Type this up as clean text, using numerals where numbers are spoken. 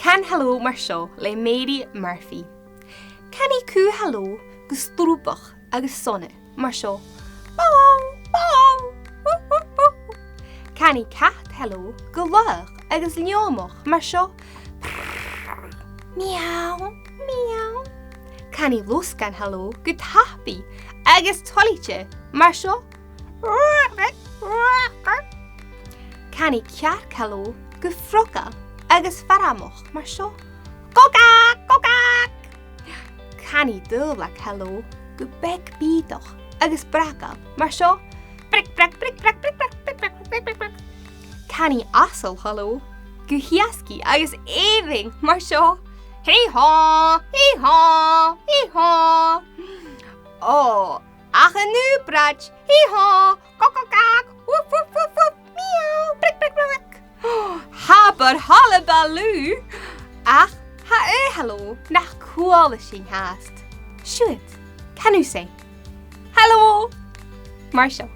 Can Halo Mar Seo le Mary Murphy. Can I cú Halo go strúbach agus sonne Mar Seo. Can I cat Halo go lach agus leomach Mar Seo. Meow, meow. Can I loscan Halo go tappy agus tolliche Mar Seo. Can I cearc Halo go froca agus faramach Mar Seo. Gogak, gogak. Can I dúlach Halo go beg bídach agus bracab Mar Seo. Brick, brick, brick, brick, brick, brick, brick, brick, brick, brick, brick. Can I asal Halo go hiasci agus éing Mar Seo. Hee-haw, hee-haw, hee-haw. Oh, ach a nu brach. Hee-haw, gogak, woof, woof, woof, woof. Meow, brick, brick, brick, brick. Haber hallabaloo. Ach, ha Halo nach cool sin haast. Shoot, can you say? Hello, Mar Seo.